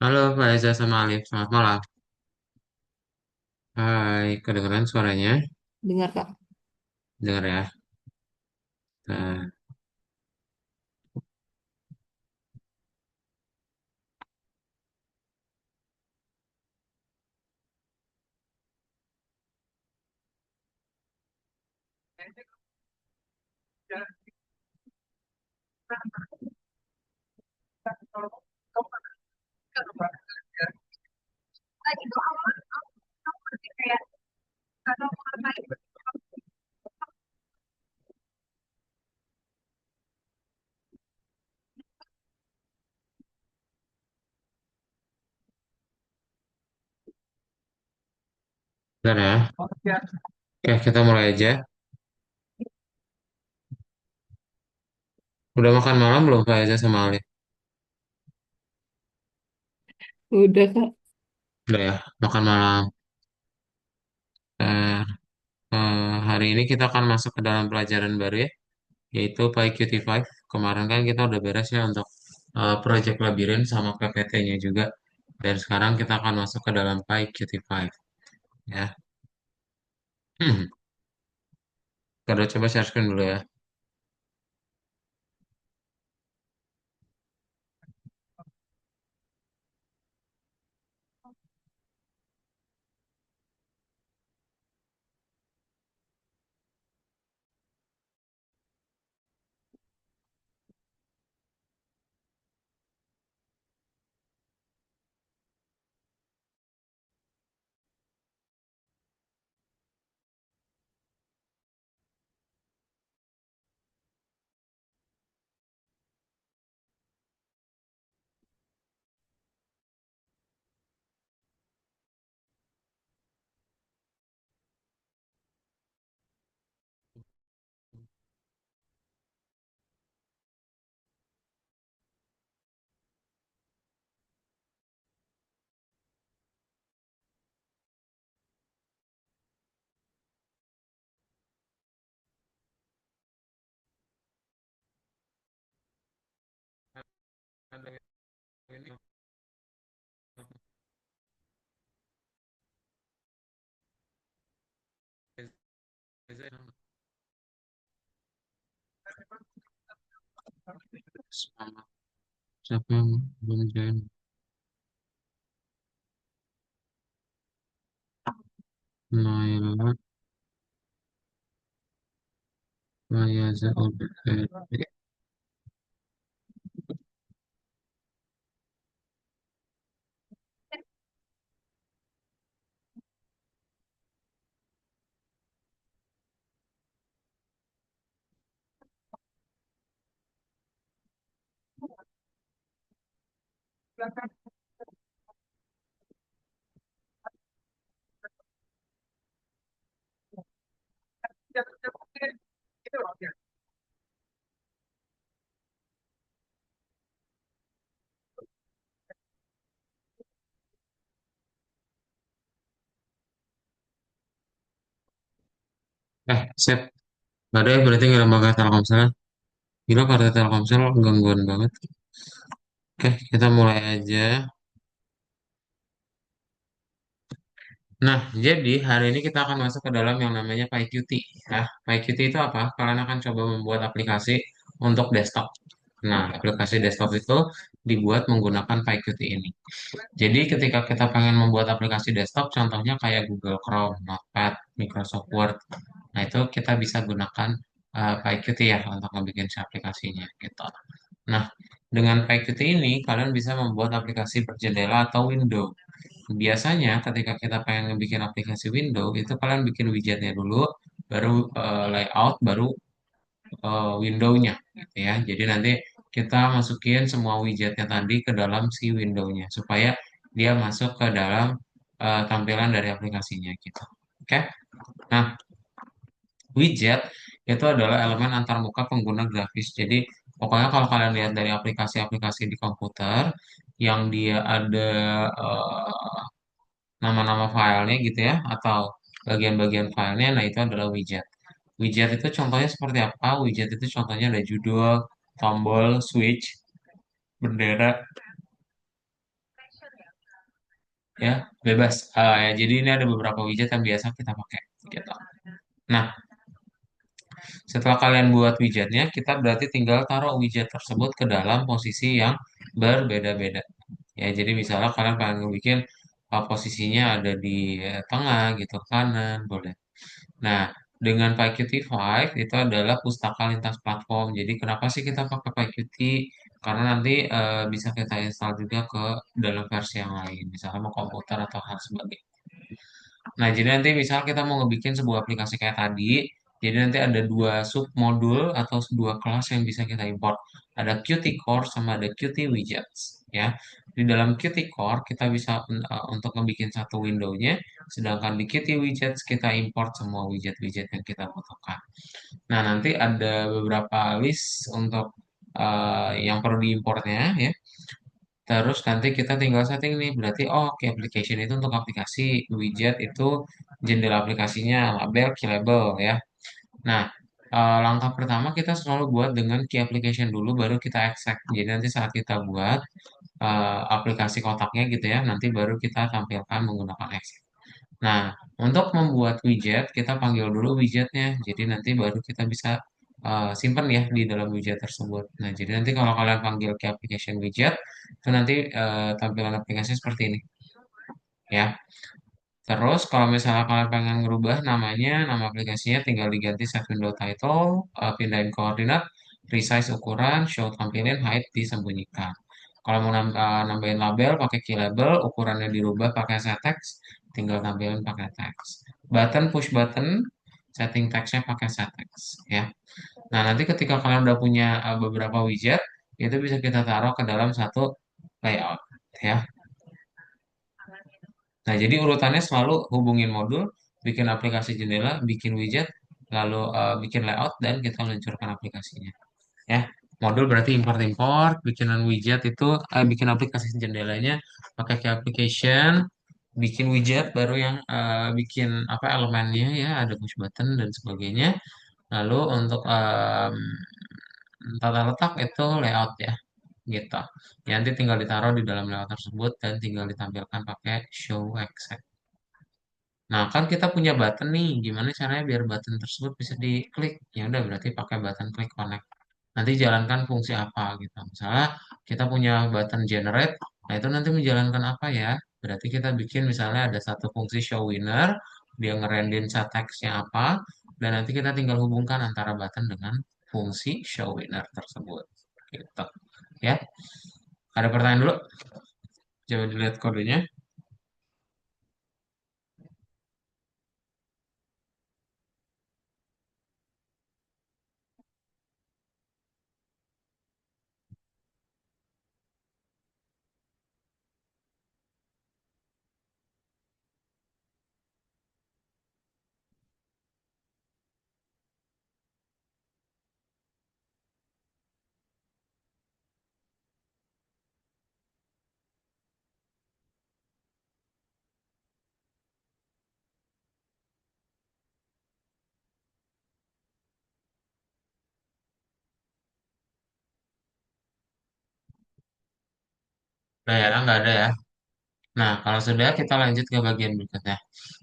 Halo Pak Eza sama Alif, selamat malam. Hai, kedengeran suaranya? Dengar Kak. Dengar ya. Nah, bentar ya. Oke, kita mulai aja. Udah makan malam belum Pak Eza sama Alif? Udah Kak. Udah ya, makan malam. Eh, Hari ini kita akan masuk ke dalam pelajaran baru ya, yaitu PyQt5. Kemarin kan kita udah beres ya untuk project labirin sama PPT-nya juga. Dan sekarang kita akan masuk ke dalam PyQt5 ya. Hmm, Kita coba share screen dulu ya. Siapa yang belum join? Naila, Mayaza, Obed. Sip. Gak ada ya berarti nggak lembaga Telkomsel. Gila kartu Telkomsel gangguan banget. Oke, kita mulai aja. Nah, jadi hari ini kita akan masuk ke dalam yang namanya PyQt. Ya, PyQt itu apa? Kalian akan coba membuat aplikasi untuk desktop. Nah, aplikasi desktop itu dibuat menggunakan PyQt ini. Jadi ketika kita pengen membuat aplikasi desktop, contohnya kayak Google Chrome, Notepad, Microsoft Word. Nah, itu kita bisa gunakan PyQt ya untuk ngebikin si aplikasinya gitu. Nah, dengan PyQt ini kalian bisa membuat aplikasi berjendela atau window. Biasanya ketika kita pengen ngebikin aplikasi window itu kalian bikin widgetnya dulu, baru layout, baru window-nya gitu ya. Jadi nanti kita masukin semua widgetnya tadi ke dalam si window-nya supaya dia masuk ke dalam tampilan dari aplikasinya gitu. Oke. Nah, widget itu adalah elemen antarmuka pengguna grafis. Jadi pokoknya kalau kalian lihat dari aplikasi-aplikasi di komputer yang dia ada nama-nama filenya gitu ya atau bagian-bagian filenya, nah itu adalah widget. Widget itu contohnya seperti apa? Widget itu contohnya ada judul, tombol, switch, bendera, ya, bebas. Ya, jadi ini ada beberapa widget yang biasa kita pakai gitu. Nah, setelah kalian buat widgetnya, kita berarti tinggal taruh widget tersebut ke dalam posisi yang berbeda-beda. Ya, jadi misalnya kalian pengen bikin posisinya ada di tengah gitu, kanan, boleh. Nah, dengan PyQt 5 itu adalah pustaka lintas platform. Jadi kenapa sih kita pakai PyQt? Karena nanti bisa kita install juga ke dalam versi yang lain, misalnya mau komputer atau hal sebagainya. Nah, jadi nanti misal kita mau ngebikin sebuah aplikasi kayak tadi, jadi nanti ada dua submodul atau dua kelas yang bisa kita import. Ada Qt Core sama ada Qt Widgets, ya. Di dalam Qt Core kita bisa untuk ngebikin satu window-nya, sedangkan di Qt Widgets kita import semua widget-widget yang kita butuhkan. Nah, nanti ada beberapa list untuk yang perlu diimportnya, ya. Terus nanti kita tinggal setting nih, berarti oh oke application itu untuk aplikasi, widget itu jendela aplikasinya, label, key label ya. Nah, langkah pertama kita selalu buat dengan key application dulu, baru kita extract. Jadi nanti saat kita buat aplikasi kotaknya gitu ya, nanti baru kita tampilkan menggunakan extract. Nah, untuk membuat widget, kita panggil dulu widgetnya. Jadi nanti baru kita bisa simpan ya di dalam widget tersebut. Nah, jadi nanti kalau kalian panggil ke application widget, itu nanti tampilan aplikasi seperti ini ya. Terus kalau misalnya kalian pengen ngerubah namanya, nama aplikasinya tinggal diganti set window title, pindahin koordinat, resize ukuran, show tampilin, hide disembunyikan. Kalau mau nambahin label pakai key label, ukurannya dirubah pakai set text, tinggal tampilin pakai text. Button push button, setting textnya pakai set text ya. Nah, nanti ketika kalian udah punya beberapa widget, itu bisa kita taruh ke dalam satu layout ya. Nah, jadi urutannya selalu hubungin modul, bikin aplikasi jendela, bikin widget, lalu bikin layout, dan kita luncurkan aplikasinya. Ya, modul berarti import-import, bikinan widget itu, bikin aplikasi jendelanya pakai ke application, bikin widget baru yang bikin apa elemennya ya, ada push button dan sebagainya. Lalu untuk tata letak itu layout ya, gitu. Ya, nanti tinggal ditaruh di dalam layout tersebut dan tinggal ditampilkan pakai show exec. Nah, kan kita punya button nih. Gimana caranya biar button tersebut bisa diklik? Ya udah berarti pakai button click connect. Nanti jalankan fungsi apa gitu. Misalnya kita punya button generate. Nah, itu nanti menjalankan apa ya? Berarti kita bikin misalnya ada satu fungsi show winner, dia ngerenderin set text-nya apa, dan nanti kita tinggal hubungkan antara button dengan fungsi show winner tersebut. Gitu. Ya. Ada pertanyaan dulu? Coba dilihat kodenya. Udah ya, nggak ada ya. Nah, kalau sudah kita lanjut ke bagian berikutnya.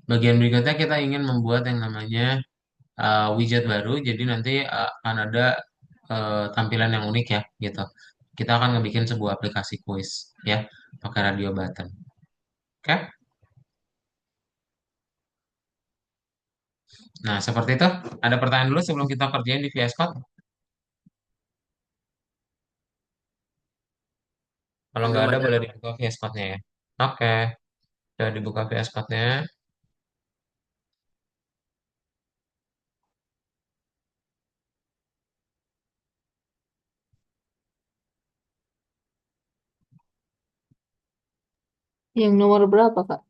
Bagian berikutnya kita ingin membuat yang namanya widget baru. Jadi nanti akan ada tampilan yang unik ya, gitu. Kita akan ngebikin sebuah aplikasi quiz ya, pakai radio button. Oke? Nah, seperti itu. Ada pertanyaan dulu sebelum kita kerjain di VS Code? Kalau nggak Belum ada, ada. boleh dibuka VS Code-nya ya. Oke, udah dibuka VS Code-nya. Yang nomor berapa, Kak?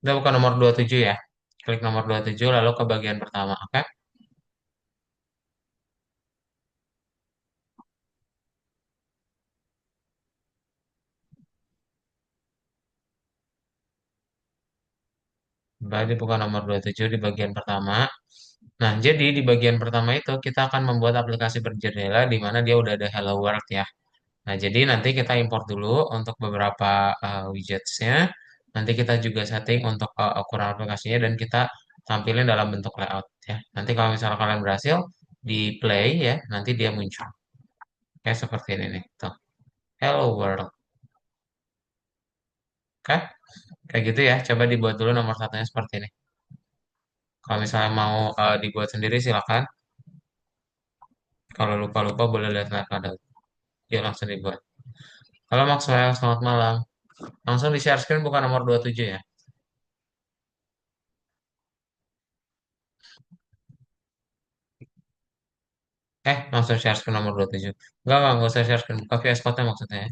Kita buka nomor 27 ya. Klik nomor 27 lalu ke bagian pertama, oke? Baru dibuka nomor 27 di bagian pertama. Nah, jadi di bagian pertama itu kita akan membuat aplikasi berjendela di mana dia udah ada Hello World ya. Nah, jadi nanti kita import dulu untuk beberapa widgetsnya. Nanti kita juga setting untuk ukuran aplikasinya dan kita tampilin dalam bentuk layout ya. Nanti kalau misalnya kalian berhasil di play ya, nanti dia muncul. Kayak seperti ini nih. Tuh, Hello World. Oke, kayak gitu ya. Coba dibuat dulu nomor satunya seperti ini. Kalau misalnya mau dibuat sendiri silakan. Kalau lupa-lupa boleh lihat-lihat pada dia langsung dibuat. Halo Maxwell, selamat malam. Langsung di share screen bukan nomor 27 ya. Langsung share screen nomor 27. Enggak usah share screen. Buka VS Code-nya maksudnya ya.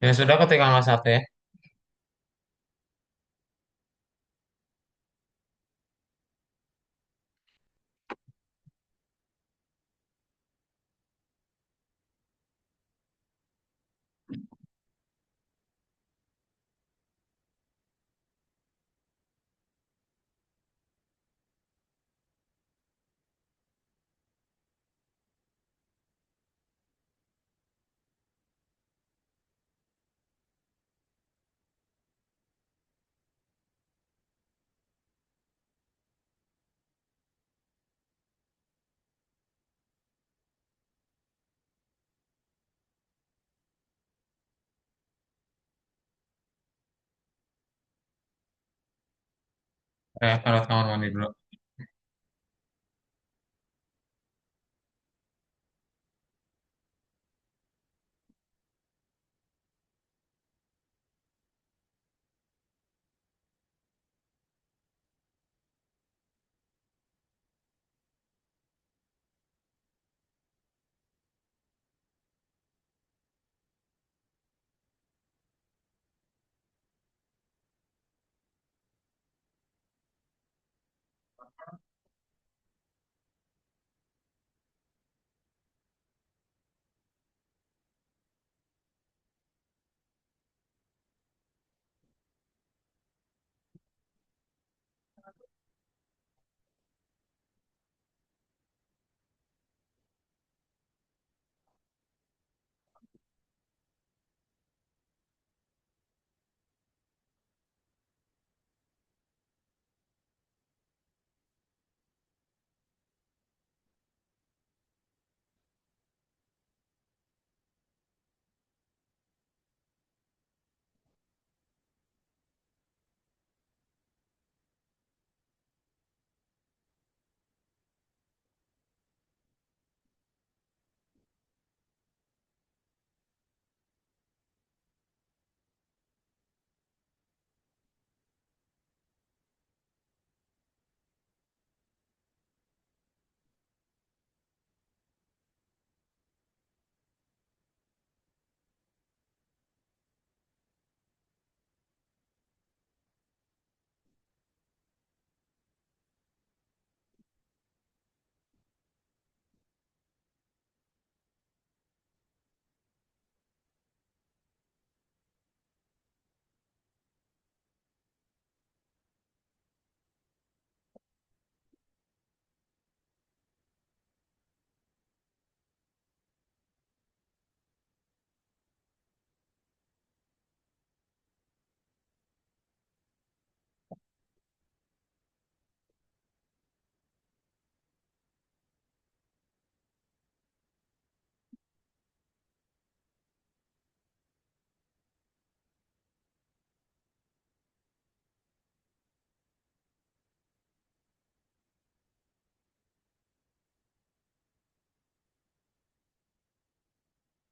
Ya sudah ketik angka satu ya. Kalau kamar mandi dulu.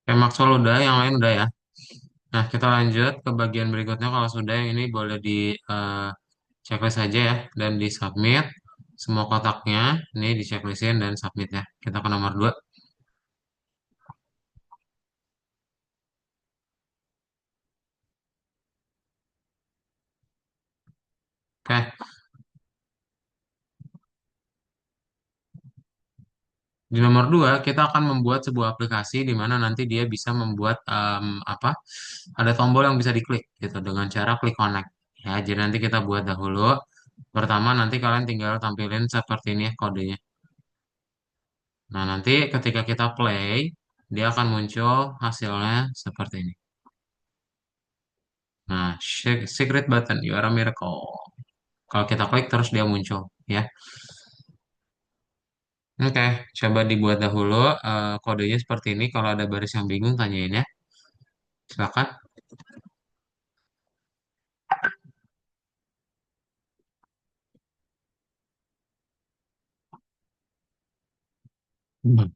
Oke, Maxwell udah, yang lain udah ya. Nah, kita lanjut ke bagian berikutnya. Kalau sudah, yang ini boleh di checklist aja ya, dan di submit semua kotaknya. Ini di checklistin dan submit ya. Kita ke nomor 2. Oke, di nomor 2 kita akan membuat sebuah aplikasi di mana nanti dia bisa membuat apa? Ada tombol yang bisa diklik gitu dengan cara klik connect. Ya, jadi nanti kita buat dahulu. Pertama nanti kalian tinggal tampilin seperti ini ya kodenya. Nah, nanti ketika kita play, dia akan muncul hasilnya seperti ini. Nah, secret button, you are a miracle. Kalau kita klik terus dia muncul ya. Oke, coba dibuat dahulu kodenya seperti ini. Kalau ada baris yang bingung tanyain ya. Silakan. Hmm.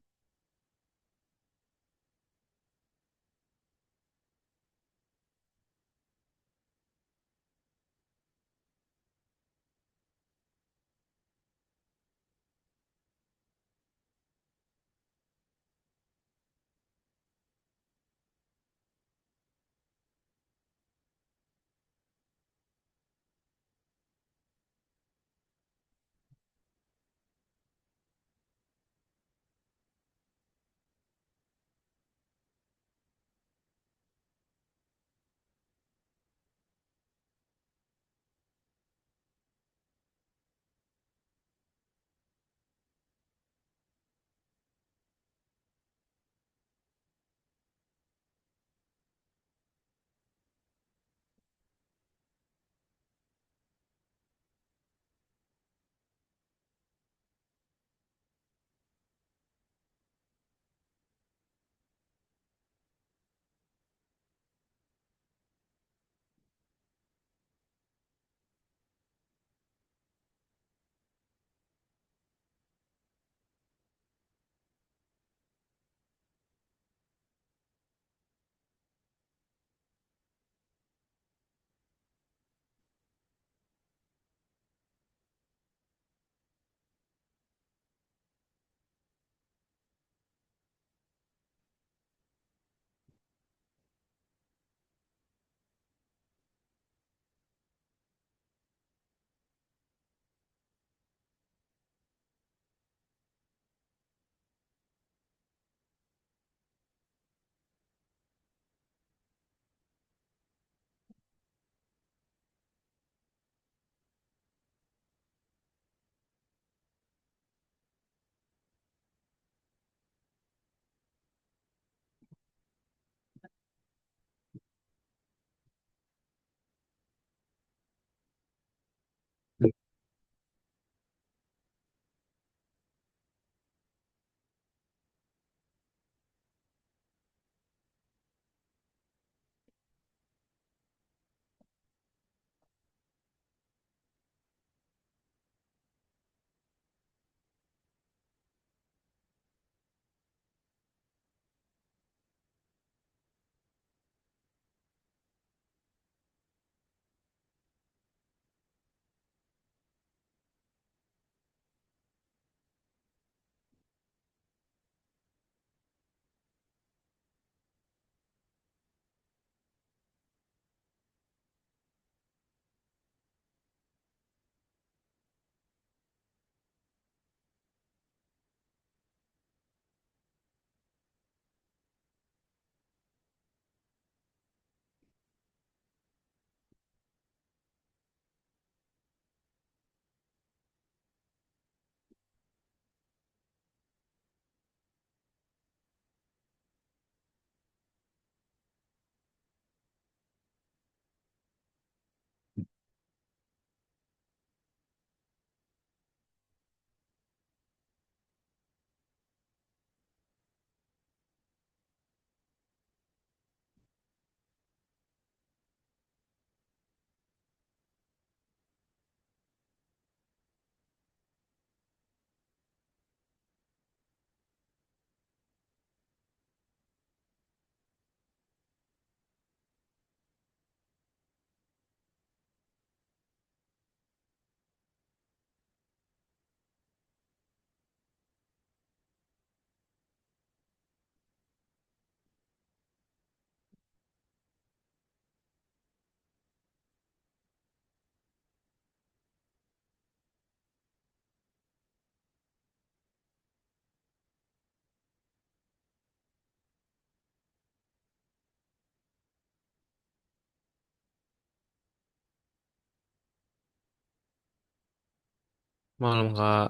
Malam Kak.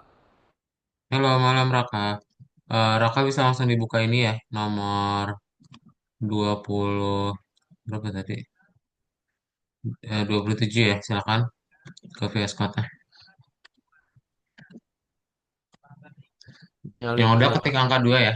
Halo, malam Raka. Raka bisa langsung dibuka ini ya, nomor 20 berapa tadi? 27 ya, silakan ke VS Code. Yang Nyalin udah dulu ya ketik Kak. angka 2 ya.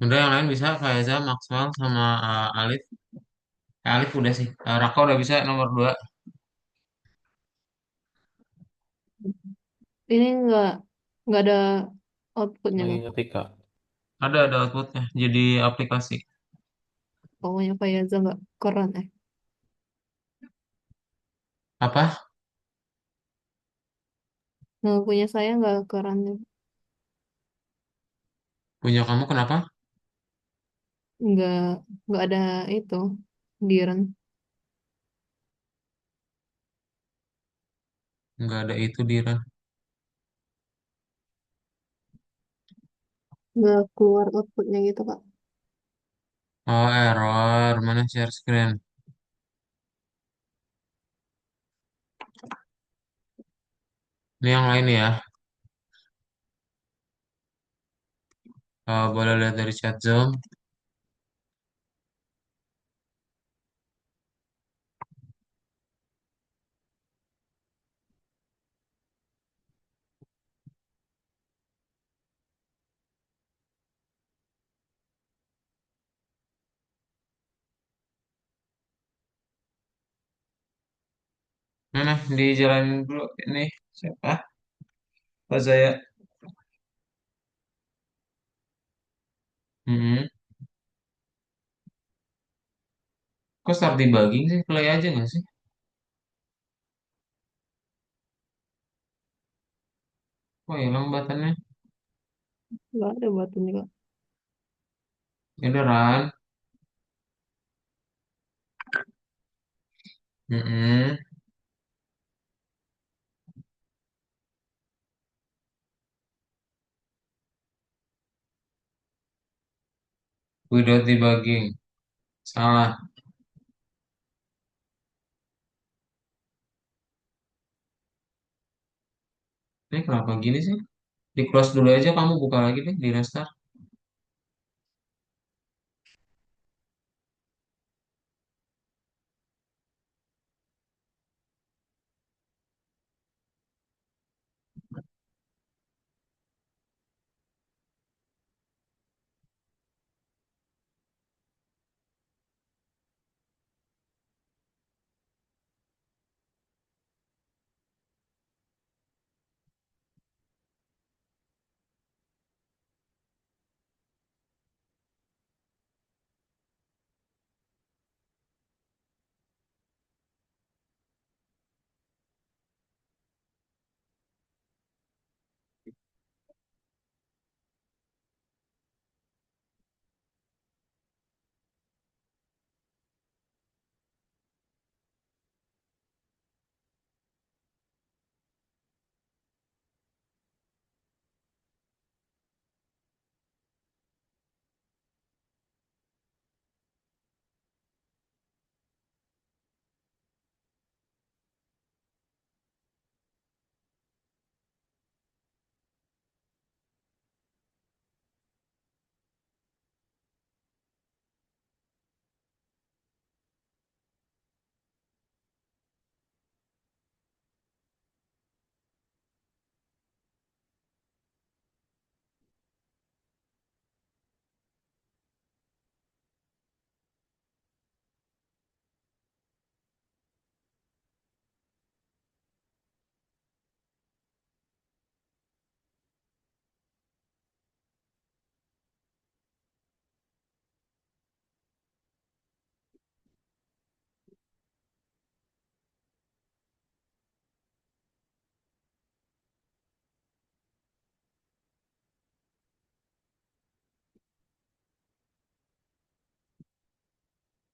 Udah yang lain bisa Faiza, Maxwell sama Alif. Alif udah sih. Raka udah bisa nomor 2. Ini nggak ada outputnya Lagi kak. ngetik kak. Ada outputnya. Jadi aplikasi. Pokoknya Fayaza nggak keren Apa? Nah, punya saya nggak keren. Punya kamu kenapa? Nggak nggak ada itu. Diren. Nggak ada itu di run. Nggak keluar outputnya gitu kak. Oh, error. Mana share screen? Ini yang lain ya. Boleh lihat dari chat Zoom. Mana? Dijalanin dulu. Ini siapa? Pak Zaya. Hmm. Kok start debugging sih? Play aja nggak sih? Kok hilang buttonnya? Nggak ada buat ini kak. Ini run. Hmm. Without debugging. Salah. Ini kenapa gini sih? Di close dulu aja, kamu buka lagi deh, di restart.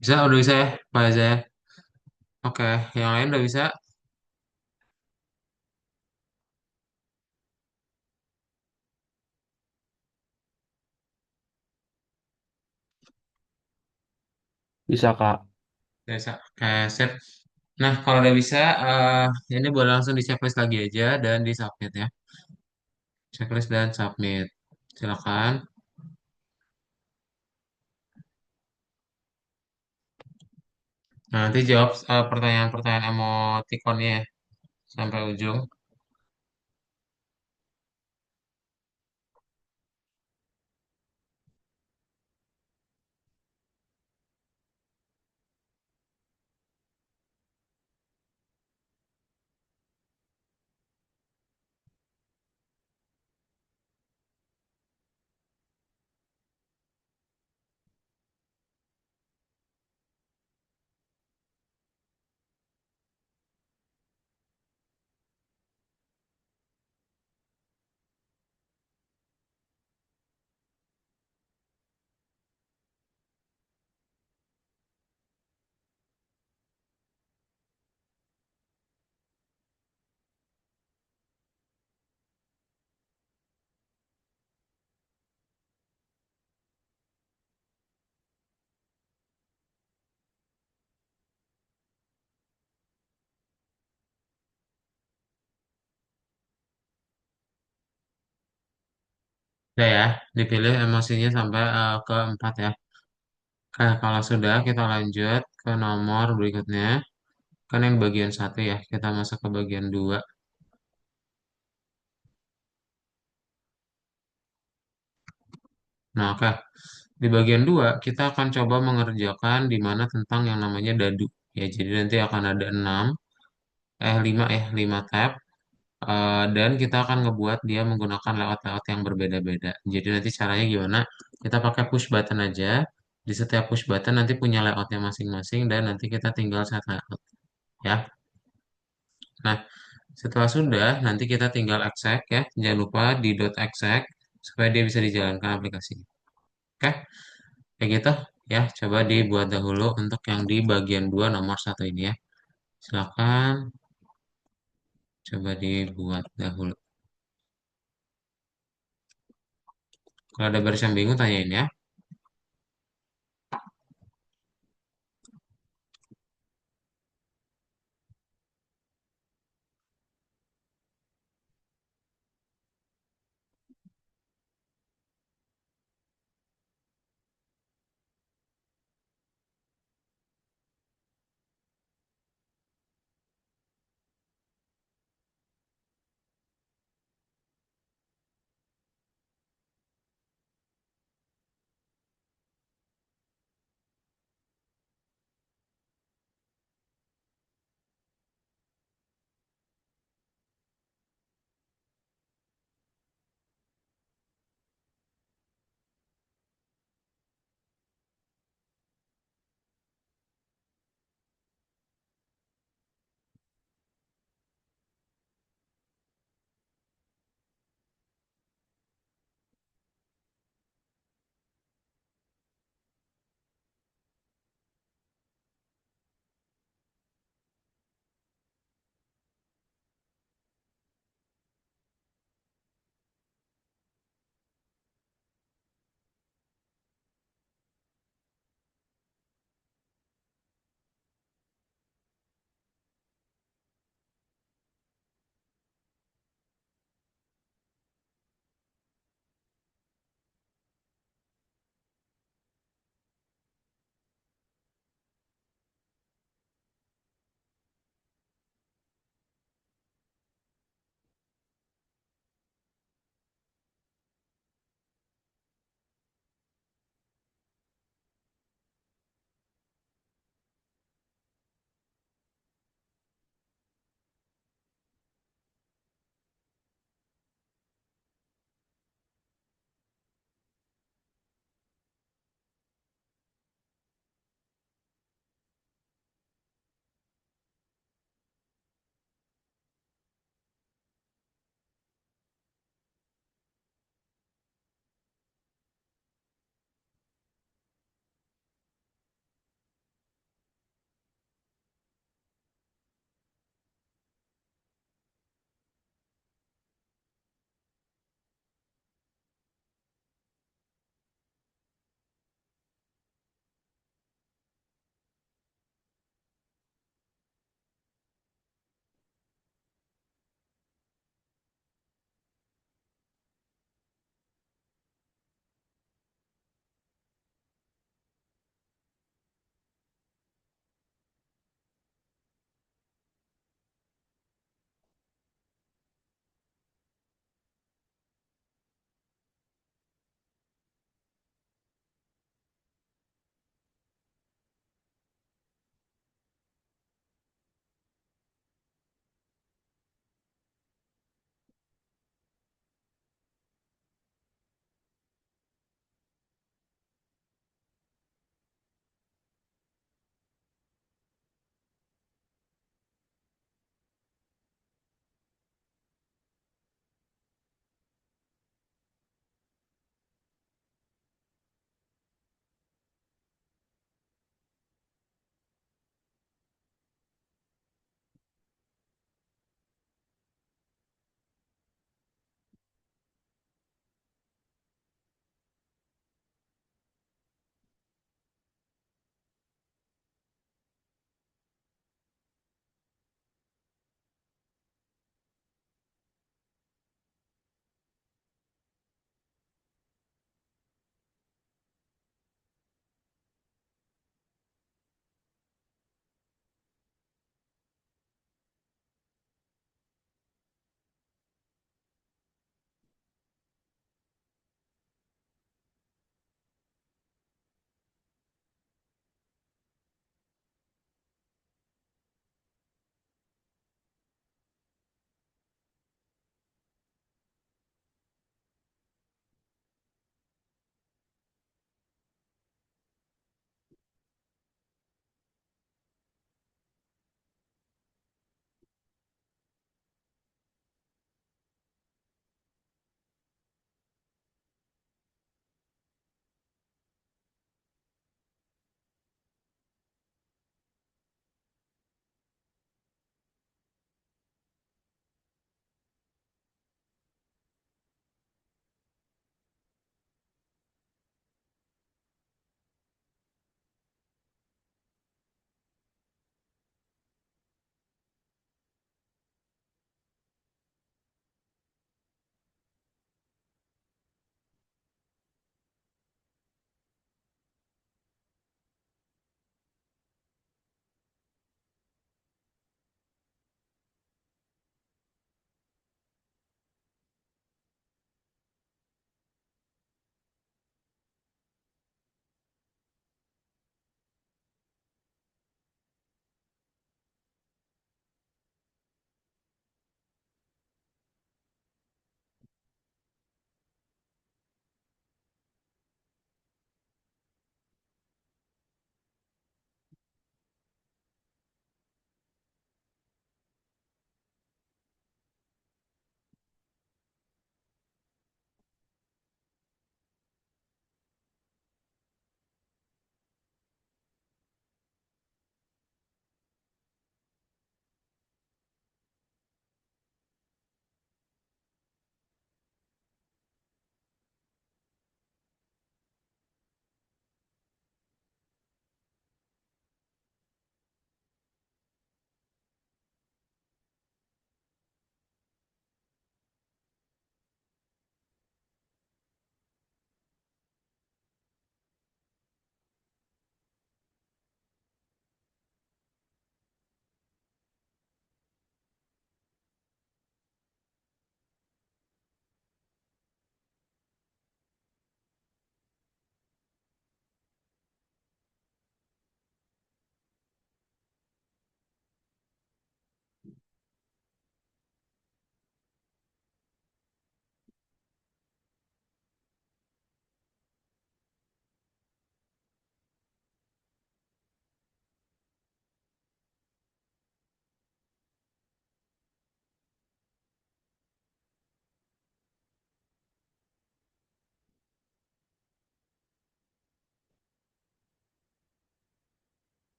Bisa, udah bisa ya, Pak Zaya. Oke, yang lain udah bisa. Bisa kak. Udah bisa. Oke, sip. Nah, kalau udah bisa, ini boleh langsung di checklist lagi aja dan di submit ya. Checklist dan submit. Silakan. Nah, nanti jawab pertanyaan-pertanyaan emoticonnya ya, sampai ujung. Udah ya, dipilih emosinya sampai ke 4 ya. Oke, kalau sudah kita lanjut ke nomor berikutnya. Kan yang bagian satu ya, kita masuk ke bagian dua. Nah, oke. Di bagian 2 kita akan coba mengerjakan di mana tentang yang namanya dadu. Ya, jadi nanti akan ada 5 ya, 5 tab. Dan kita akan ngebuat dia menggunakan layout-layout yang berbeda-beda. Jadi nanti caranya gimana? Kita pakai push button aja. Di setiap push button nanti punya layoutnya masing-masing dan nanti kita tinggal set layout. Ya. Nah, setelah sudah, nanti kita tinggal exec ya. Jangan lupa di .exec supaya dia bisa dijalankan aplikasinya. Oke, kayak gitu ya. Coba dibuat dahulu untuk yang di bagian 2 nomor satu ini ya. Silakan coba dibuat dahulu. Kalau ada baris yang bingung, tanyain ya.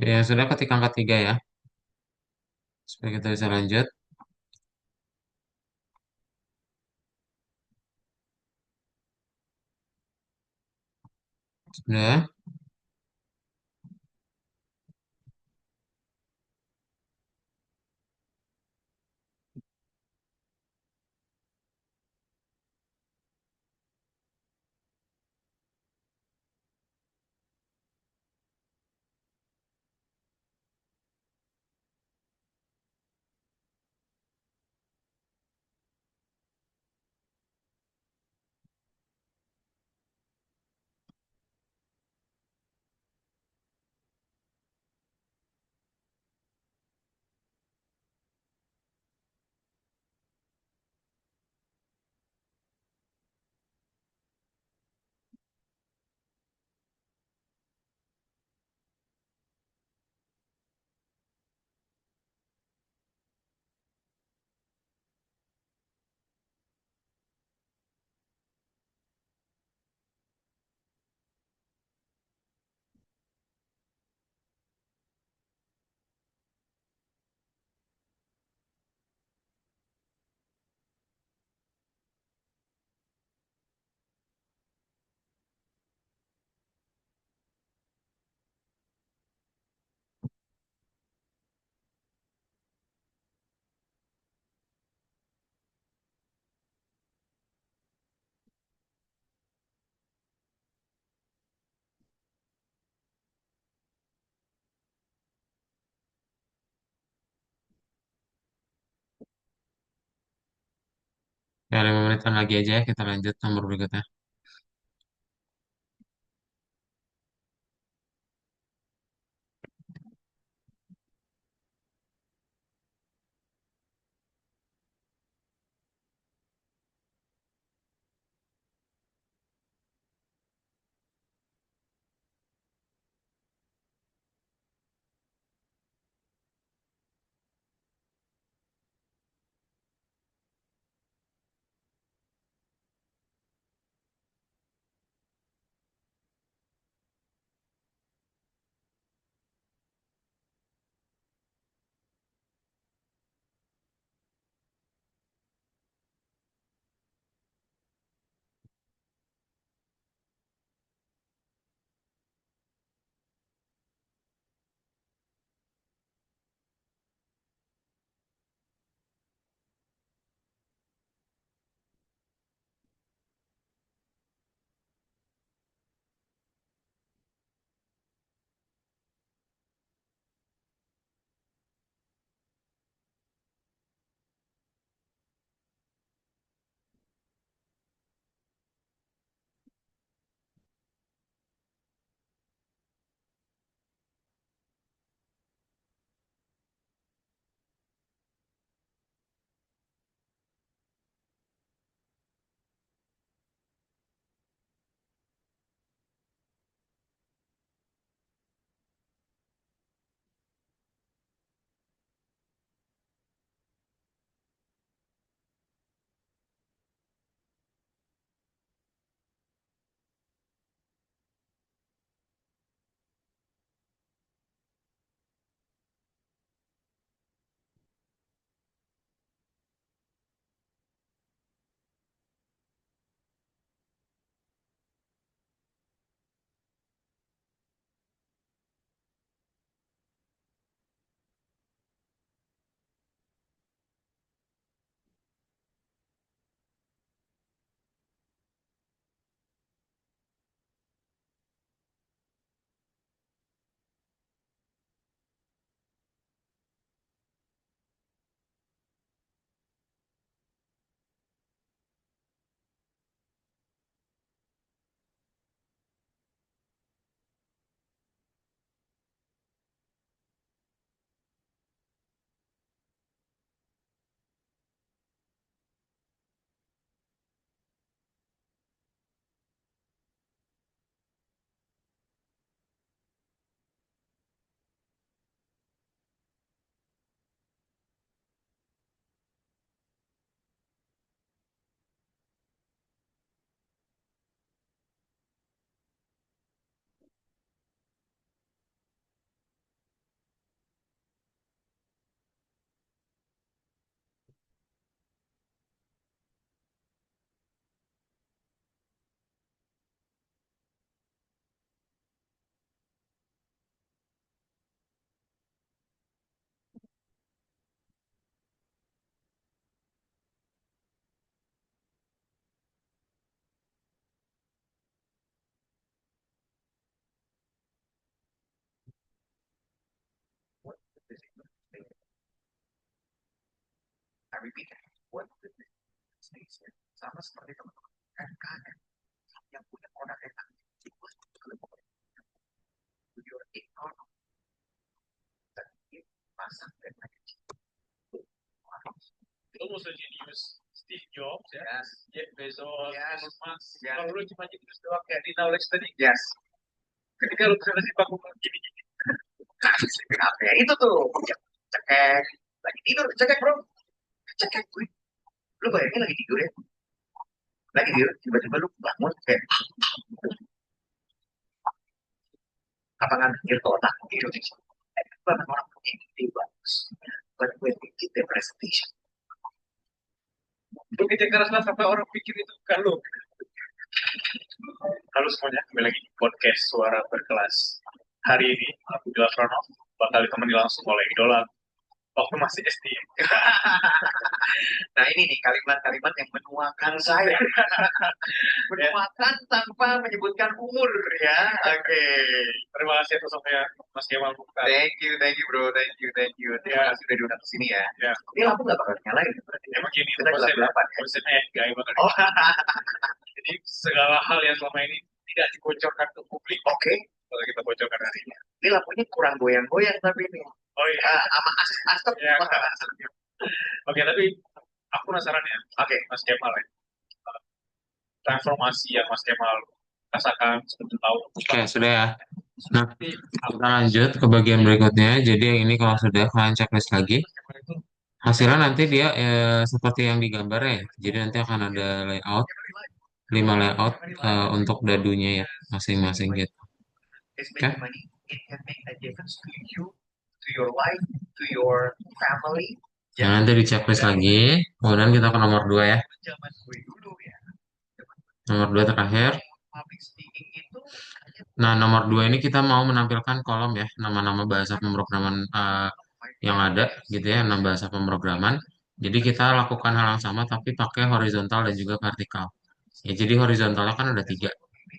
Ya sudah, ketik angka 3 ya, supaya kita bisa lanjut. Sudah. Ya 5 menitan lagi aja ya, kita lanjut nomor berikutnya. Sama seperti teman-teman UMKM yang punya produk yang pasang dan almost a genius. Steve Jobs, ya, Jeff Bezos, Yes. Elon Musk. Yes. Kalau lu cuma jenius doang kayak di knowledge tadi, yes. ketika lu bisa ngasih bangun gini-gini, Kasih HP itu tuh cekek lagi tidur cekek bro cekek gue lu bayangin lagi tidur ya lagi tidur tiba-tiba lu bangun kayak apa nggak mikir ke otak tidur banget orang punya ide bagus but when we did the presentation lu kerja keraslah sampai orang pikir itu bukan lu. Halo semuanya, kembali lagi di podcast Suara Berkelas. Hari ini aku Bila Pranov bakal ditemani langsung oleh idola waktu masih SD. nah ini nih kalimat-kalimat yang menuakan saya menuakan tanpa menyebutkan umur ya oke. Terima kasih atas waktunya Mas Kemal Mukhtar. Thank you bro, thank you. Terima kasih udah diundang ke sini ya. Ya. Ini lampu nggak bakal nyalain berarti. Emang gini, Kita gelap-gelapan ya. konsennya gaya banget. Oh, Jadi segala hal yang selama ini tidak dibocorkan ke publik, oke. kalau kita bocorkan hari ini. Ini lampunya kurang goyang-goyang tapi ini. Oh iya. Sama asap. Ya, Oke, tapi aku penasaran ya, Oke. Mas Kemal ya. Transformasi yang Mas Kemal rasakan 10 tahun. Oke, sudah ya. Nah, kita lanjut ke bagian berikutnya. Jadi yang ini kalau sudah kalian checklist lagi. Mas Kemal itu Hasilnya nanti dia seperti yang digambar ya. Jadi nanti akan ada layout, 5 layout untuk dadunya ya, masing-masing gitu. It's making money. It can make a difference to you, to your life, to your family. Nah, nanti di checklist lagi. Kemudian kita ke nomor 2 ya. Zaman gue dulu ya. Nomor 2 terakhir. Public speaking itu Nah, nomor 2 ini kita mau menampilkan kolom ya, nama-nama bahasa pemrograman yang ada gitu ya, nama bahasa pemrograman. Jadi kita lakukan hal yang sama tapi pakai horizontal dan juga vertikal. Ya, jadi horizontalnya kan ada 3.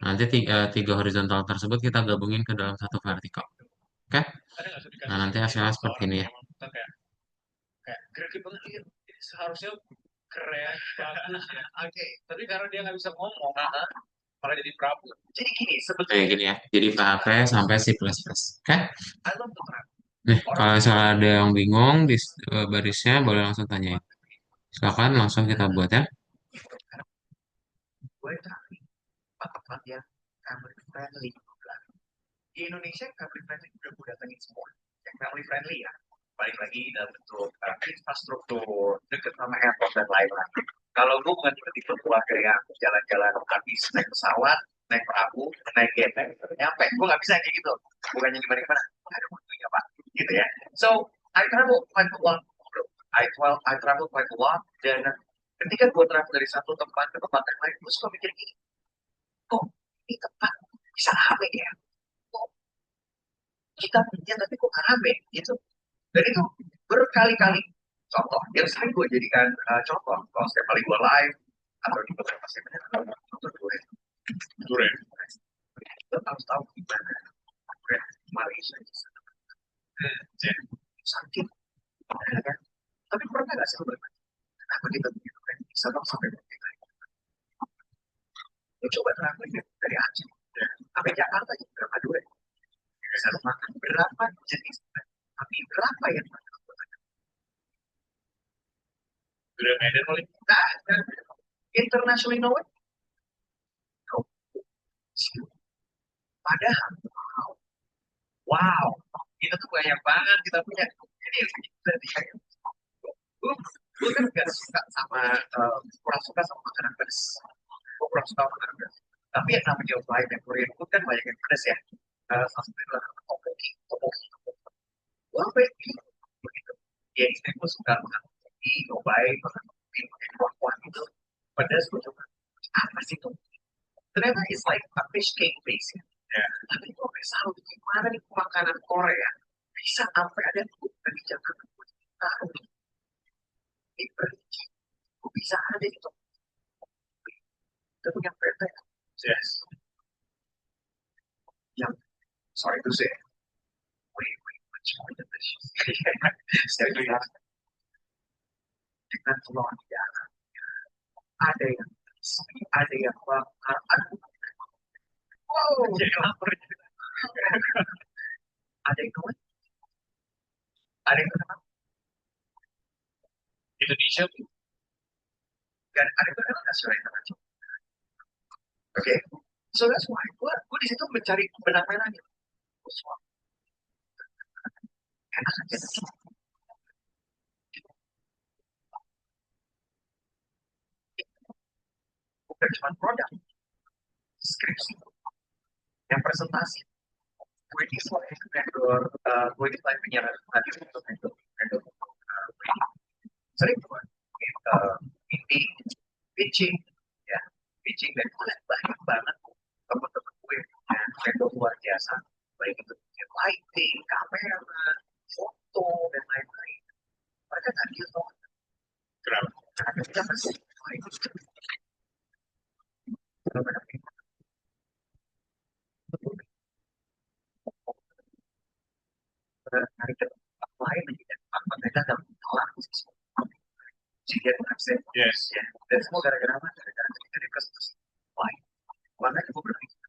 Nanti 3 horizontal tersebut kita gabungin ke dalam satu vertikal. Oke? ada nggak sih dikasih Nah, nanti hasilnya ke seperti orang ini ya. yang kita kayak greget banget dia seharusnya keren bagus ya. Oke, tapi karena dia nggak bisa ngomong, malah jadi Prabu. jadi gini Kayak sebetulnya gini ya. Jadi PHP sampai C++. Oke? I love the trap. Nih, kalau misalnya ada yang bingung di barisnya boleh langsung tanyain. Silakan langsung kita buat ya. Gue cari tempat yang family friendly. Di Indonesia family friendly udah gue datengin semua. Yang family friendly ya. Balik lagi dalam bentuk infrastruktur, dekat sama airport dan lain-lain. Kalau gue bukan tipe-tipe keluarga yang jalan-jalan habis naik pesawat, naik perahu, naik getek, nyampe. Gue nggak bisa kayak gitu. Bukannya gimana-gimana. Nggak ada waktunya pak. Gitu ya. So, I travel quite a lot. I travel quite a lot. Dan ketika gue travel dari satu tempat ke tempat yang lain, gue suka mikir gini. Kok ini tempat bisa rame ya? Kok kita punya tapi kok nggak rame? Gitu. Dan itu berkali-kali contoh yang sering gue jadikan contoh kalau setiap kali gue live atau di beberapa seminar contoh gue Duren. lo harus tahu gimana gue Malaysia sakit ya kan? Tapi pernah nggak sih lo berpikir kenapa kita begitu kan bisa dong sampai begitu lo coba terapin dari Aceh sampai Jakarta jadi berapa duit bisa lo makan berapa jenis tapi berapa yang Duren Medan paling. nah, internationally known. Padahal, wow, kita tuh banyak banget kita punya. Ini berarti kayak gue kan gak suka sama kurang suka sama makanan pedas. Gue kurang suka sama makanan pedas. Tapi yang namanya Thai dan Korean food kan banyak yang pedas ya. Salah satunya adalah tteokbokki. Wah, begitu. Ya istri gue suka makan tteokbokki, nyobain makan tteokbokki, pakai kuah-kuah gitu. Pedas gue coba. Apa sih tuh? Ternyata it's like a fish cake base ya. Tapi gue gak salut gimana nih makanan Korea bisa sampai ada tuh dari Jakarta tahu di pergi gue bisa ada itu kita punya PT Yes. yang sorry to say way much more than this. Saya bilang dengan peluang di dalam. Ada yang ada yang bakar, jadi lapar. Ada yang kemana? Ada yang kemana? Indonesia Dan ada yang kemana? Oke, so that's why gue di situ mencari benang merahnya. Enak aja. Bukan cuma produk, skripsi, yang presentasi. Gue di slide vendor, gue di slide penyiaran tadi untuk vendor sering gue meeting, pitching, ya, pitching dan banyak banget teman-teman gue yang vendor luar biasa, baik itu lighting, kamera, foto dan lain-lain. Mereka nggak gitu, karena kita masih lain apa mereka dalam tolak sehingga akses yes ya dan semua gara-gara apa gara-gara kita di presentasi lain makanya gue berpikir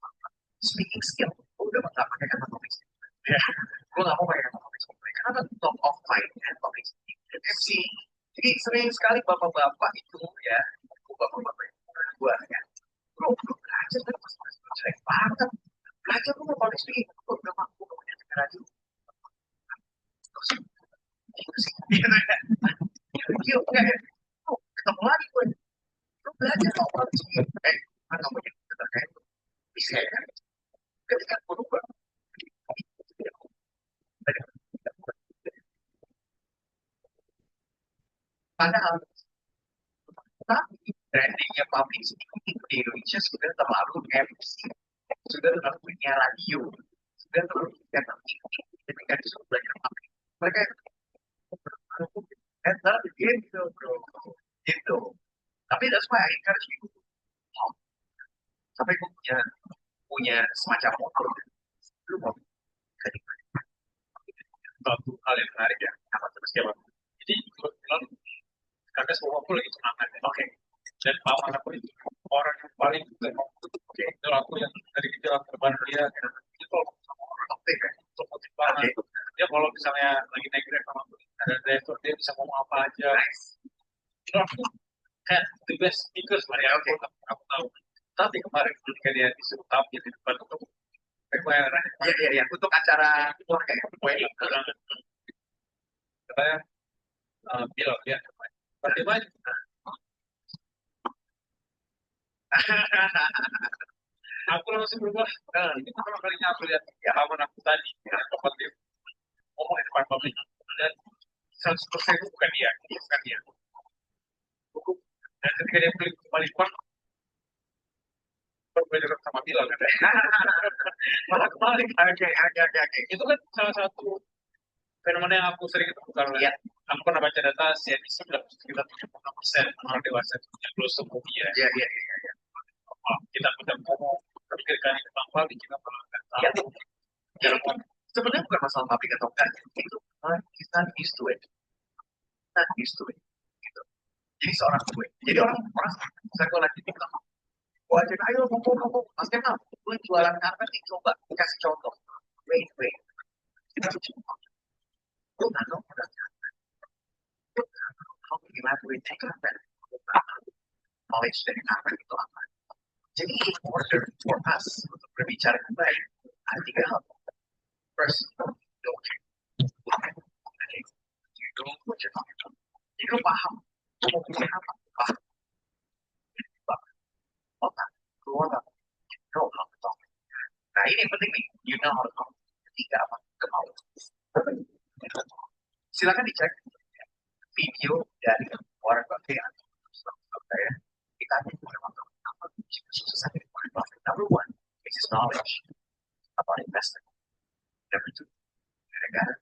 speaking skill gue udah nggak pakai kata public speaking ya gue nggak mau pakai kata public speaking karena top of mind and public speaking MC jadi sering sekali bapak-bapak itu ya bapak-bapak itu gue ya bro belajar kan pas jelek banget belajar gue mau public speaking gue udah mampu punya negara itu gitu ya Gil, enggak ya? Oh, ketemu lagi gue. Lu belajar apa sih? Mana punya terkait bisa ya? Ketika berubah, padahal tapi brandingnya public speaking di Indonesia sudah terlalu MC, sudah terlalu punya radio, sudah terlalu punya ketika disuruh belajar public. Mereka gitu bro, gitu. Tapi that's why I encourage people. Sampai gue punya semacam motor. Lu mau satu hal yang menarik ya apa terus ya Bang? Jadi kebetulan karena semua aku lagi semangat ya. Oke. Dan paman aku itu orang yang paling oke itu aku yang dari kecil aku depan dia itu kalau sama orang aktif ya otomotif banget dia kalau misalnya lagi naik grab sama aku ada driver dia bisa ngomong apa aja itu aku kayak the best speaker sebenarnya aku tahu tapi kemarin ketika dia disuruh tampil di depan itu require ya untuk acara keluarga ya wedding katanya bilang ya bagaimana aku langsung berubah ini pertama kalinya aku lihat ya lawan aku tadi ya tempat dia ngomong di depan publik dan 100% itu bukan dia bukan dia dan ketika dia balik baru belajar sama Bilal kan malah kebalik oke itu kan salah satu fenomena yang aku sering ketemukan ya. Aku pernah baca data CNBC sudah sekitar 76% orang dewasa itu punya glossophobia. Ya. Kita mudah ngomong, tapi ketika kita kita malah nggak tahu. Ya. Sebenarnya bukan masalah publik atau enggak, itu kita used to it. Kita used to it. Gitu. Jadi seorang gue, jadi orang saya kalau lagi bilang, wah jadi ayo ngomong, Mas Kemal, gue jualan karpet nih, coba kasih contoh. Wait, kita coba. Gue nggak tahu how to elaborate karpet. Knowledge dari karpet itu apa? Jadi in order for us untuk berbicara kembali, ada 3 hal. First, you don't what you're talking about. Jadi lu paham, lu mau punya apa? Paham. Otak, keluar, you know how to talk. Nah ini yang penting nih, you know how to talk. Ketiga apa? Kemauan. Silakan dicek video dari Warren Buffett ya. Kita apa susah dari Warren Buffett. Number one, is his knowledge about investing. Number two, negara.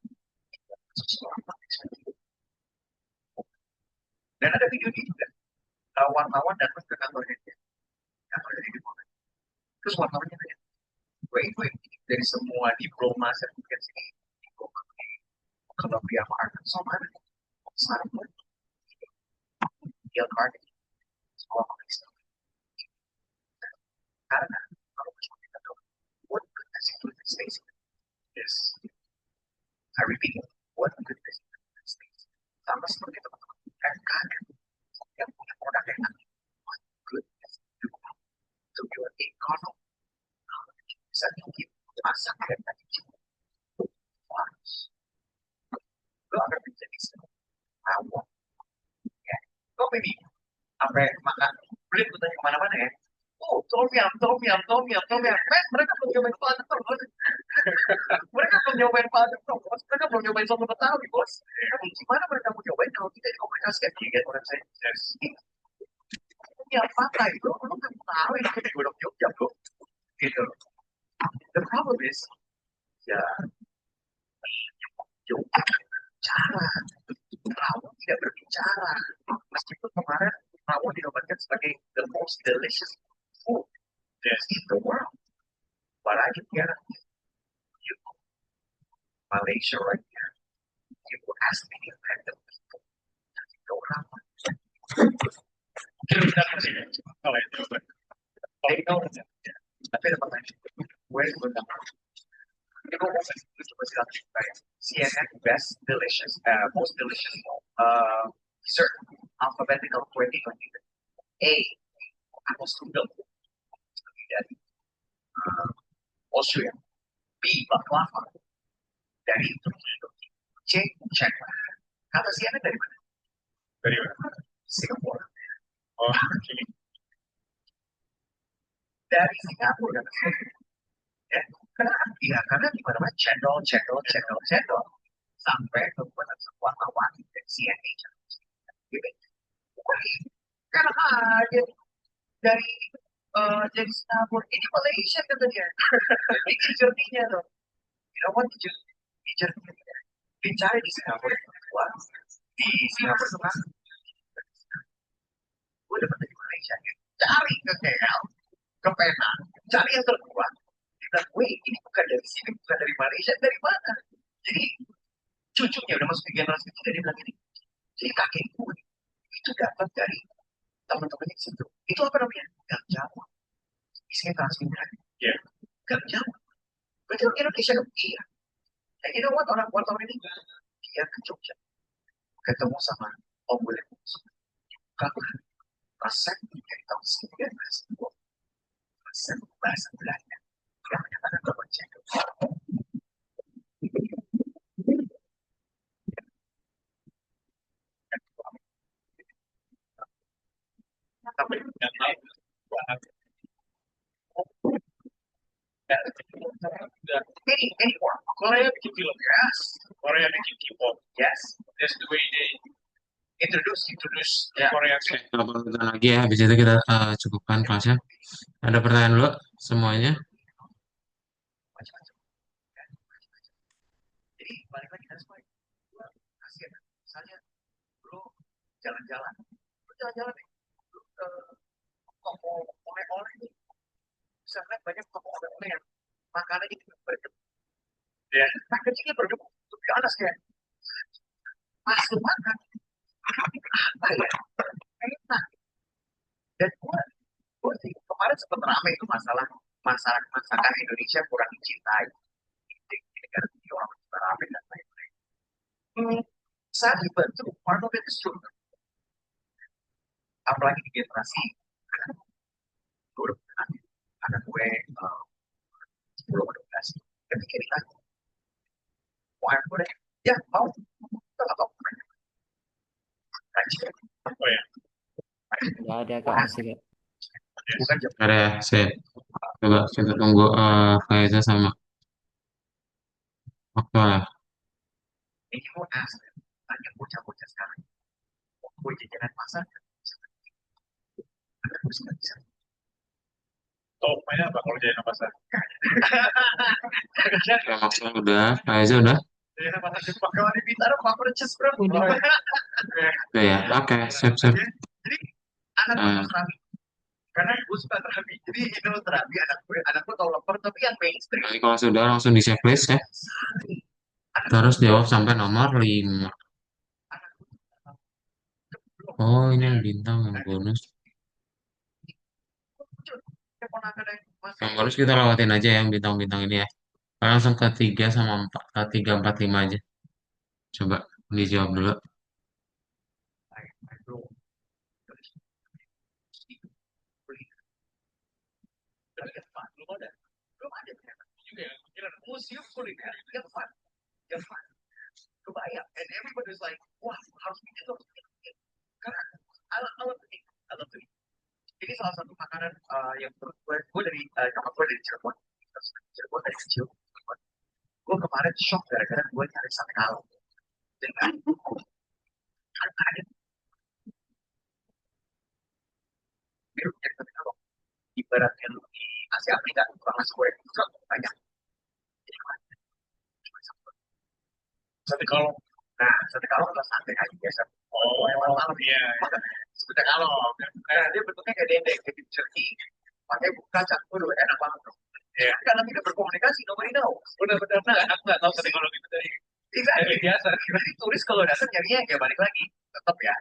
Dan ada video ini juga. Wartawan datang ke kantornya dia. Kantornya di mana? Terus wartawannya nanya, wait, dari semua diploma sertifikat sini, diploma Columbia Arkansas mana? Sana Dale Carnegie, semua komunis. Karena kalau kita tahu what goodness in the United States is, I repeat, what goodness in the United States. Sama seperti teman-teman kaget yang punya produk yang nanti, what goodness do to your economy. Bisa tinggi, pasang kereta kecil, lo akan menjadi awal. Ya, kok ini sampai makan beli bertanya kemana-mana ya. Oh, tom yum, tom yum, tom yum, tom yum. Mereka belum nyobain padang, bos. Mereka belum nyobain padang, bos. Mereka belum nyobain soto Betawi, bos. Gimana mereka mau nyobain kalau tidak dikomunikasikan? Gitu orang saya. Ya, pantai, bro. Lu belum tahu yang kita godok Jogja, bro. Gitu. The problem is, ya, Jogja cara. Rawon tidak berbicara. Meskipun kemarin rawon dinobatkan sebagai the most delicious food in the world. But I can guarantee you, Malaysia right here, you will ask many random people to go around. They know that. Tapi ada pertanyaan, where is the number? Itu coba silakan saya. CNN best delicious, most delicious dessert alphabetical 2020. A, apple strudel dari Austria. B, baklava dari Turki. C, Czech. Kata CNN dari mana? Dari mana? Singapura. Oh, okay. Dari Singapura. Ya, ya, karena di mana-mana cendol sampai ke wartawan dan CNN. Karena aja dari Singapura ini Malaysia katanya. Ini jerninya tuh. You know what? Jerninya. Dicari di Singapura. Di Singapura tuh kan. Gue dapat dari Malaysia. Cari ke KL, ke Penang, cari yang terkuat. Wih, ini bukan dari sini, bukan dari Malaysia, dari mana? Jadi cucunya udah masuk ke generasi ketiga, dia bilang ini. Jadi kakek gue itu dapat dari teman-temannya di situ. Itu apa namanya? Gang Jawa. Isinya transmigran. Ya. Gang Jawa. Berarti orang Indonesia dong? Iya. Dan you know what? Orang ini dia ke Jogja. Ketemu sama Om William. Karena resep dari tahun 1920. Resep bahasa Belanda. Yang menyatakan bahwa cendol. Tapi anymore. Korea bikin film, yes. Korea bikin K-pop, yes. That's the way they introduce Korea. Oke, kalau pertanyaan lagi ya, habis itu kita cukupkan kelasnya. Ada pertanyaan dulu semuanya? Macam-macam. Jadi balik lagi harus baik. Kasihan. Misalnya, lu jalan-jalan nih. Lu toko oleh-oleh nih. Bisa lihat banyak toko oleh-oleh yang makanan itu berdebu. Ya, packagingnya berdebu. Itu biasa ya. Pas lu makan, apa ya? Enak. Dan gue sih kemarin sempat ramai itu masalah masakan Indonesia kurang dicintai di negara ini, orang kita ramai dan lain-lain. Saya dibantu part of it is true. Apalagi di generasi gue anak gue 10-12 ketika ditanya mau anak gue ya mau kita nggak tahu oh ya Nggak ada Kak, masih Kak. bukan jam Ada ya, saya coba kita tunggu Faiza sama Okta lah. ini mau tanya bocah-bocah sekarang gue jajanan pasar anak gue sudah bisa Oh, mainnya apa kalau jadi pasar? Ya, maksudnya udah, Faiza udah? jajanan pasar Jepang kalau di Bintaro apa perces bro Udah. Udah ya, oke, siap. jadi anak gue terapi karena gue suka terapi jadi itu terapi anak gue tau lemper tapi yang mainstream Nanti kalau sudah langsung di checklist ya. Terus jawab sampai nomor 5. Oh, ini yang bintang, yang bonus. Muncul keponakan yang masih Yang bonus kita lewatin aja yang bintang-bintang ini ya. Langsung ke 3 sama 4, ke 3, 4, 5 aja. Coba dijawab dulu. bro. Belum ada. Belum ada ternyata. Juga ya. Museum kuliner yang fun. Yang fun. Kebayang. And everybody's like, wah, harus bikin dong. Karena I love to eat. I love to eat. Ini salah satu makanan yang menurut gue dari nyokap gue dari Cirebon. Cirebon dari kecil. Gue kemarin shock gara-gara gue nyari sate kalong. Dengan ada biru jadi sate kalong. Ibaratnya lu di Asia Afrika, orang nasi goreng itu banyak. Jadi sate kalong. Nah, sate kalong adalah sate kayu biasa. Oh, emang malam ya. Sate kalong. Nah, dia bentuknya kayak dendeng, jadi jerky. Pakai bumbu kacang. Waduh, enak banget bro. Ya. Karena tidak berkomunikasi, nobody knows. Benar-benar, nah, aku nggak tahu sate kalong itu dari biasa. Nanti turis kalau datang nyarinya ya balik lagi. Tetap ya,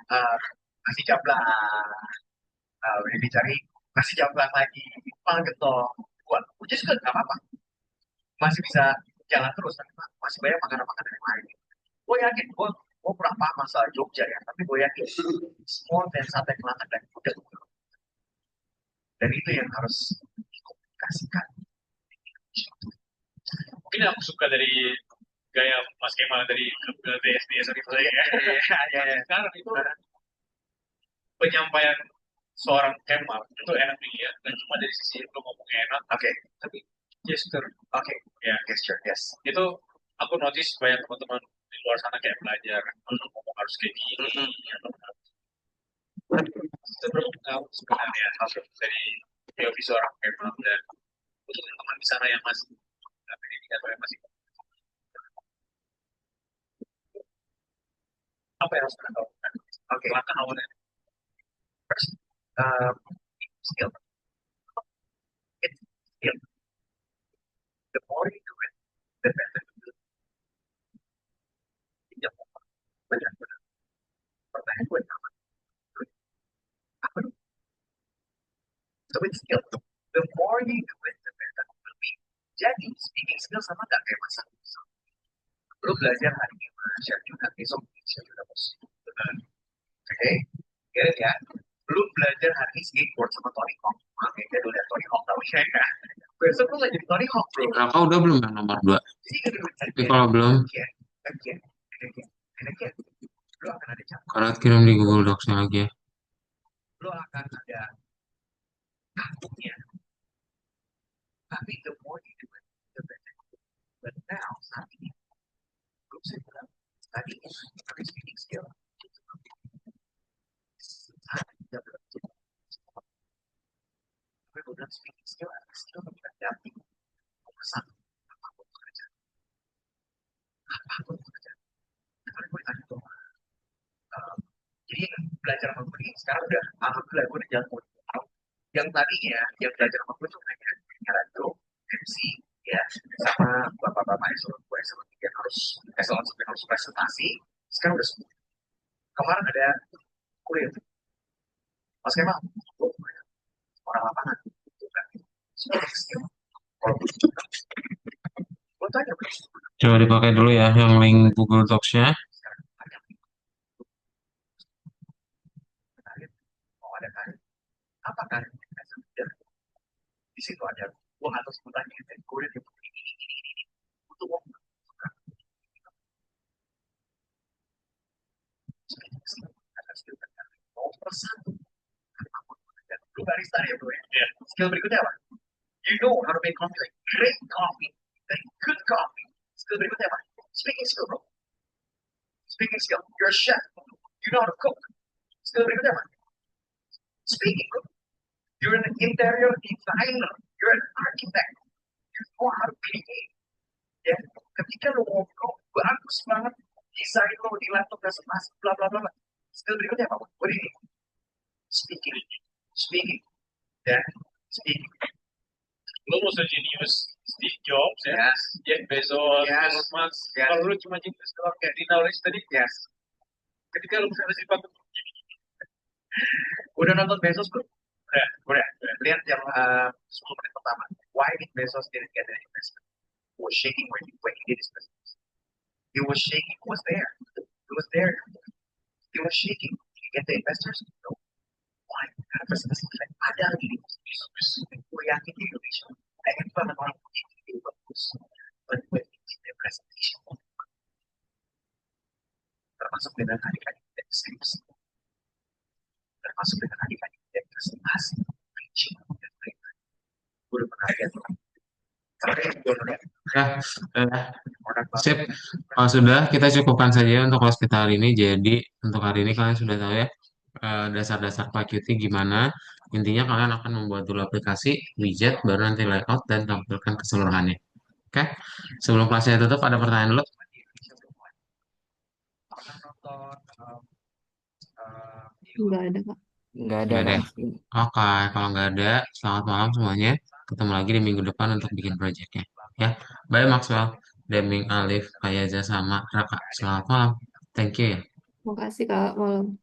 nasi jamblang. Udah dicari nasi jamblang lagi, panggang gentong. Buat, which is good, nggak apa-apa. Masih bisa jalan terus, tapi masih banyak makanan-makanan yang lain. Gue yakin, gue kurang paham masalah Jogja ya, tapi gue yakin semua dan sate Kelantan dan gudeg. Dan itu yang harus dikomunikasikan. Mungkin aku suka dari gaya Mas Kemal dari BSDS itu ya. Ya. Sekarang itu penyampaian seorang Kemal itu enak nih ya, dan cuma dari sisi lu ngomongnya enak, Oke, tapi gesture oke, ya gesture, yes. itu aku notice banyak teman-teman di luar sana kayak belajar untuk ngomong harus kayak gini atau itu berpengaruh sebenarnya dari POV seorang Kemal dan untuk teman-teman di sana yang masih pendidikan atau yang masih apa yang harus kita lakukan? Oke, Langkah awalnya first, um, skill. It's skill. The more you do it, the better you do it. Iya, benar-benar. Pertanyaan gue sama. Apa? So it's skill. The more you do it, the better it will be. Jadi, speaking skill sama gak kayak masalah. Lu belajar hari ini, share juga besok, share juga bos. Oke, get ya. Lu belajar hari ini skateboard sama Tony Hawk. Makanya lu lihat Tony Hawk tau ya kan? Besok lu lagi di Tony Hawk bro. Kakak udah belum yang nomor 2? Jadi kan lu Tapi kalau belum, again, and again. Lu akan ada cara. kalau kirim di Google Docs-nya lagi ya. Lu akan ada kampungnya. Tapi the more you do it, the better. But now, saat ini, lu bisa bilang, tadi tapi speaking skill. Saat tidak berarti. Tapi gue bilang speaking skill adalah skill yang berarti pesan apapun pekerjaan. Apapun pekerjaan. Karena gue tadi tuh, jadi belajar sama gue ini sekarang udah, alhamdulillah gue udah jalan mau 2 tahun. Yang tadinya, yang belajar sama gue tuh hanya radio, MC, ya, sama bapak-bapak eselon 3 harus, eselon 1 harus presentasi, sekarang udah semua. Kemarin ada kuliah, Mas Kemal, orang lapangan, bukan, semua skill. Kalau gue tanya, Coba dipakai dulu ya yang link Google Docs-nya. sekarang ada karir, mau ada karir, apa karir yang bisa leader? Di situ ada, gue nggak tahu sebutannya, dan gue udah ini, untuk gue suka. Nomor 1, apapun pekerjaan. Lu barista ya bro ya? ya. Skill berikutnya apa? You know how to make coffee, like great coffee, like good coffee. Skill berikutnya apa? Speaking skill bro. Speaking skill. You're a chef. You know how to cook. Skill berikutnya apa? Speaking bro. You're an interior designer. You're an architect. You know how to create. Ya, ketika lo ngobrol bagus banget, desain lo di laptop presentasi, bla bla bla. Skill berikutnya apa? What ini? Speaking, speaking, dan speaking. Lu mau sejenius Steve Jobs ya, Yes, Jeff Bezos, Yes. Elon Musk. Yes. Kalau lu cuma jenius doang kayak di knowledge tadi, yes. ketika lu bisa bersifat Udah nonton Bezos belum? Udah. Lihat yang 10 menit pertama. Why did Bezos didn't get an investment? He was shaking when he did his business. He was shaking. He was there. He was there. He was shaking. Did he get the investors? No. Why? Karena business ada di bisnis. Gue yakin di Indonesia pengen banget orang punya ide bagus. But when he did the presentation, termasuk dengan adik-adik dan skripsi, termasuk dengan adik-adik dan presentasi, pitching, dan lain-lain. Gue udah pernah lihat orang. Terakhir gue lihat Ya, eh, orang sip. Kalau sudah, kita cukupkan saja untuk kelas kita hari ini. Jadi, untuk hari ini kalian sudah tahu ya dasar-dasar PyQt gimana. Intinya kalian akan membuat dulu aplikasi, widget, baru nanti layout, dan tampilkan keseluruhannya. Oke? Sebelum kelasnya tutup, ada pertanyaan dulu? di Indonesia belum ada. Pernah nonton Nggak ada, Kak. Nggak ada Nggak ada Kak. ya? Oke, kalau nggak ada, selamat malam semuanya. Ketemu lagi di minggu depan untuk bikin proyeknya. Ya, bye Maxwell, Deming, Alif, Fayaza, sama Raka. Selamat malam. Thank you ya. Makasih, Kak. Malam.